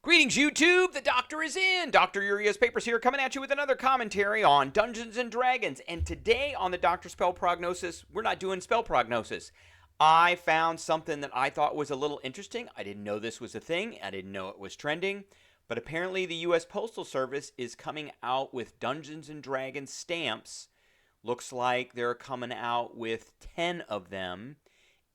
Greetings, YouTube! The Doctor is in! Dr. Urias Papers here, coming at you with another commentary on Dungeons & Dragons. And today on the Dr. Spell Prognosis, we're not doing spell prognosis. I found something that I thought was a little interesting. I didn't know this was a thing. I didn't know it was trending. But apparently the U.S. Postal Service is coming out with Dungeons & Dragons stamps. Looks like they're coming out with 10 of them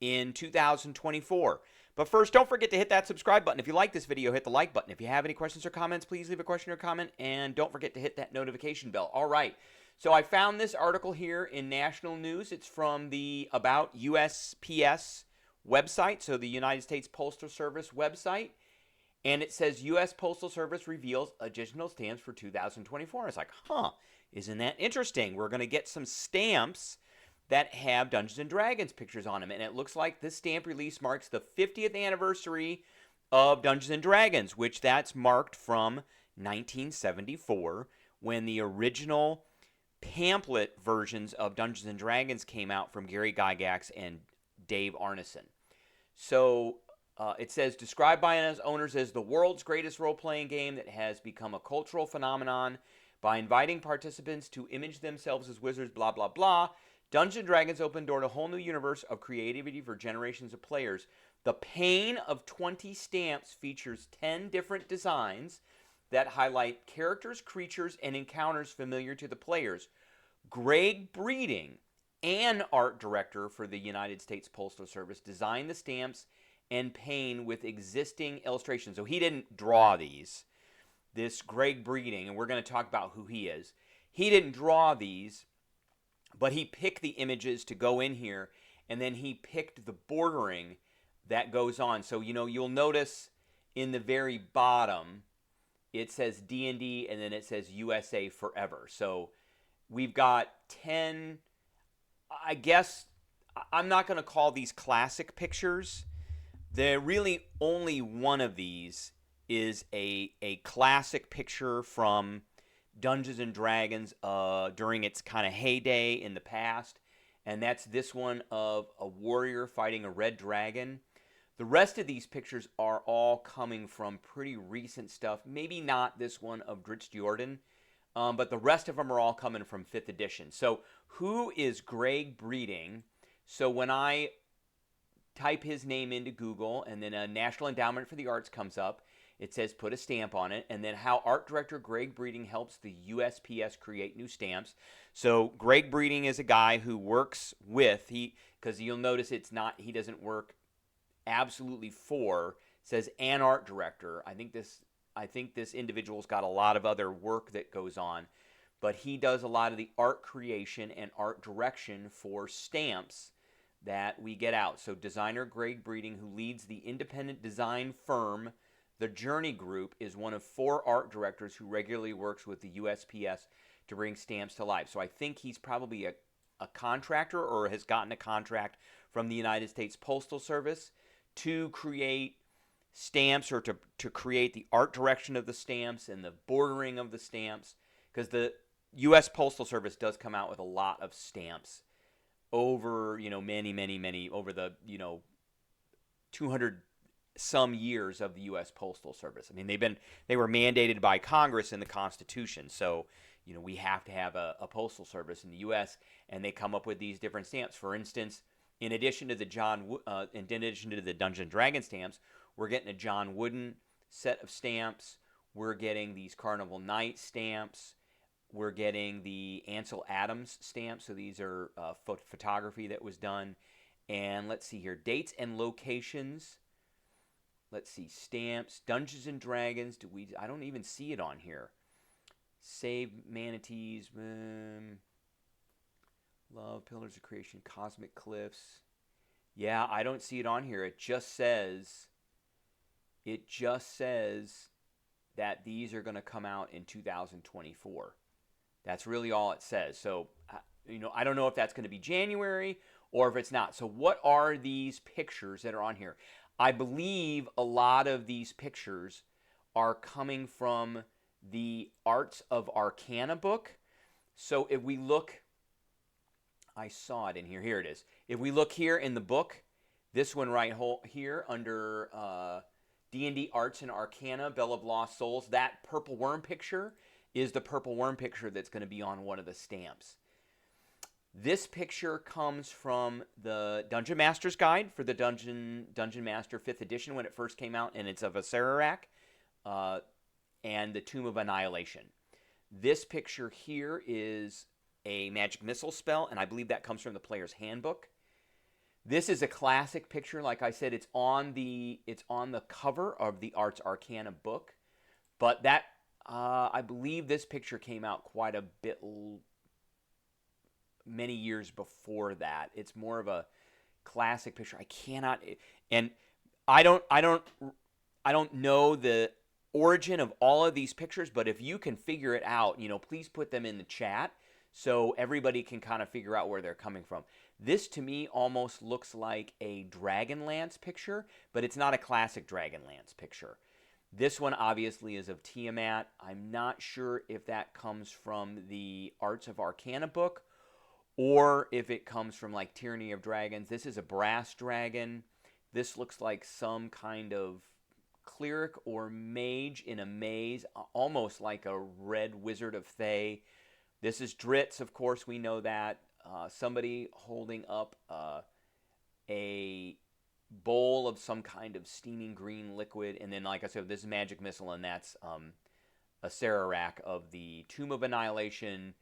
in 2024. But first, don't forget to hit that subscribe button. If you like this video, hit the like button. If you have any questions or comments, please leave a question or comment. And don't forget to hit that notification bell. All right. So I found this article here in National News. It's from the About USPS website, so the United States Postal Service website. And it says U.S. Postal Service reveals additional stamps for 2024. It's like, isn't that interesting? We're going to get some stamps that have Dungeons & Dragons pictures on them. And it looks like this stamp release marks the 50th anniversary of Dungeons & Dragons, which that's marked from 1974, when the original pamphlet versions of Dungeons & Dragons came out from Gary Gygax and Dave Arneson. So it says, described by its owners as the world's greatest role-playing game that has become a cultural phenomenon by inviting participants to image themselves as wizards, blah, blah, blah. Dungeons & Dragons opened door to a whole new universe of creativity for generations of players. The Pain of 20 Stamps features 10 different designs that highlight characters, creatures, and encounters familiar to the players. Greg Breeding, an art director for the United States Postal Service, designed the stamps and Pain with existing illustrations. So he didn't draw these. This Greg Breeding, and we're going to talk about who he is. He didn't draw these, but he picked the images to go in here, and then he picked the bordering that goes on. So, you'll notice in the very bottom, it says D&D, and then it says USA Forever. So we've got 10, I guess, I'm not going to call these classic pictures. There really only one of these is a classic picture from Dungeons & Dragons during its kind of heyday in the past, and that's this one of a warrior fighting a red dragon. The rest of these pictures are all coming from pretty recent stuff, maybe not this one of Dritz Jordan, but the rest of them are all coming from 5th edition. So who is Greg Breeding? So when I type his name into Google, and then a National Endowment for the Arts comes up, it says put a stamp on it, and then how art director Greg Breeding helps the USPS create new stamps. So Greg Breeding is a guy who works with, because you'll notice he doesn't work absolutely for, it says an art director. I think this individual's got a lot of other work that goes on, but he does a lot of the art creation and art direction for stamps that we get out. So designer Greg Breeding, who leads the independent design firm The Journey Group, is one of 4 art directors who regularly works with the USPS to bring stamps to life. So I think he's probably a contractor, or has gotten a contract from the United States Postal Service to create stamps, or to create the art direction of the stamps and the bordering of the stamps, because the U.S. Postal Service does come out with a lot of stamps over, many, over the, 200 some years of the U.S. Postal Service. I mean, they were mandated by Congress in the Constitution. So, we have to have a postal service in the U.S., and they come up with these different stamps. For instance, in addition to the Dungeon Dragon stamps, we're getting a John Wooden set of stamps. We're getting these Carnival Night stamps. We're getting the Ansel Adams stamps. So these are photography that was done. And let's see here, dates and locations. Let's see, stamps, Dungeons & Dragons. I don't even see it on here. Save Manatees, Love, Pillars of Creation, Cosmic Cliffs. Yeah, I don't see it on here. It just says that these are going to come out in 2024. That's really all it says. So, I don't know if that's going to be January or if it's not. So what are these pictures that are on here? I believe a lot of these pictures are coming from the Arts of Arcana book. So if we look, I saw it in here. Here it is. If we look here in the book, this one right here under D&D Arts and Arcana, Bell of Lost Souls. That purple worm picture is the purple worm picture that's going to be on one of the stamps. This picture comes from the Dungeon Master's Guide for the Dungeon Master 5th edition when it first came out, and it's of a Sararak and the Tomb of Annihilation. This picture here is a magic missile spell, and I believe that comes from the player's handbook. This is a classic picture. Like I said, it's on the cover of the Arts Arcana book, but that I believe this picture came out quite a bit many years before that. It's more of a classic picture. I cannot, and I don't know the origin of all of these pictures, but if you can figure it out, please put them in the chat so everybody can kind of figure out where they're coming from. This to me almost looks like a Dragonlance picture, but it's not a classic Dragonlance picture. This one obviously is of Tiamat. I'm not sure if that comes from the Arts of Arcana book or if it comes from like Tyranny of Dragons. This is a brass dragon. This looks like some kind of cleric or mage in a maze, almost like a red wizard of Thay. This is Dritz, of course, we know that. Somebody holding up a bowl of some kind of steaming green liquid. And then, like I said, this is Magic Missile, and that's a Sararak of the Tomb of Annihilation,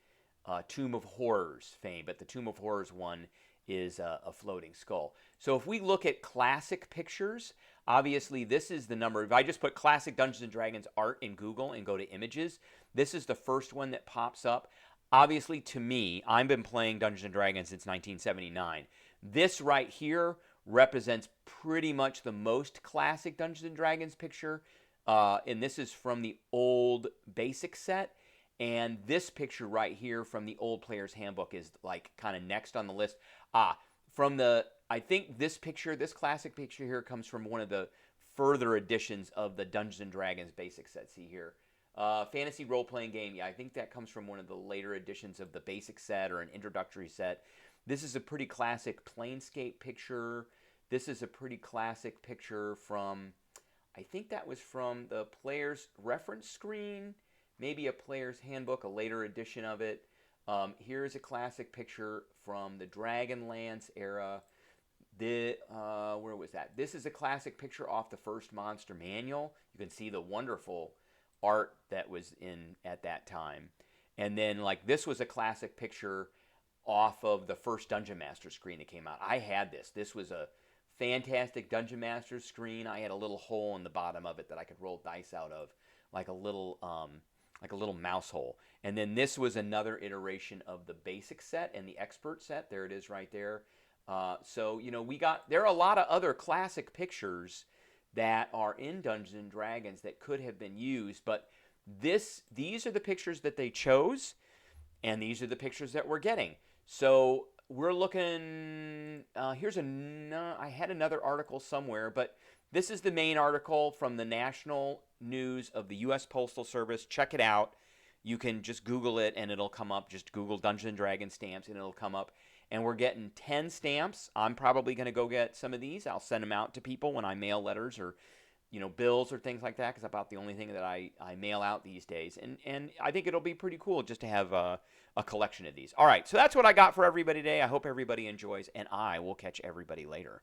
Tomb of Horrors fame. But the Tomb of Horrors one is a floating skull. So if we look at classic pictures, obviously this is the number. If I just put classic Dungeons & Dragons art in Google and go to images, this is the first one that pops up. Obviously, to me, I've been playing Dungeons & Dragons since 1979. This right here represents pretty much the most classic Dungeons & Dragons picture. And this is from the old basic set. And this picture right here from the old player's handbook is like kind of next on the list. I think this picture, this classic picture here comes from one of the further editions of the Dungeons & Dragons basic set. See here. Fantasy role-playing game. Yeah, I think that comes from one of the later editions of the basic set or an introductory set. This is a pretty classic Planescape picture. This is a pretty classic picture from, I think that was from the player's reference screen, maybe a player's handbook, a later edition of it. Here's a classic picture from the Dragonlance era. Where was that? This is a classic picture off the first Monster Manual. You can see the wonderful art that was in at that time. And then like this was a classic picture off of the first Dungeon Master screen that came out. I had this. This was a fantastic Dungeon Master screen. I had a little hole in the bottom of it that I could roll dice out of, like a little mouse hole. And then this was another iteration of the basic set and the expert set. There it is right there. So there are a lot of other classic pictures that are in Dungeons & Dragons that could have been used, but these are the pictures that they chose, and these are the pictures that we're getting. So we're looking, I had another article somewhere, but this is the main article from the National News of the U.S. Postal Service. Check it out. You can just Google it, and it'll come up. Just Google Dungeons & Dragons stamps, and it'll come up. And we're getting 10 stamps. I'm probably going to go get some of these. I'll send them out to people when I mail letters or, bills or things like that, because about the only thing that I mail out these days. And I think it'll be pretty cool just to have a collection of these. All right, so that's what I got for everybody today. I hope everybody enjoys, and I will catch everybody later.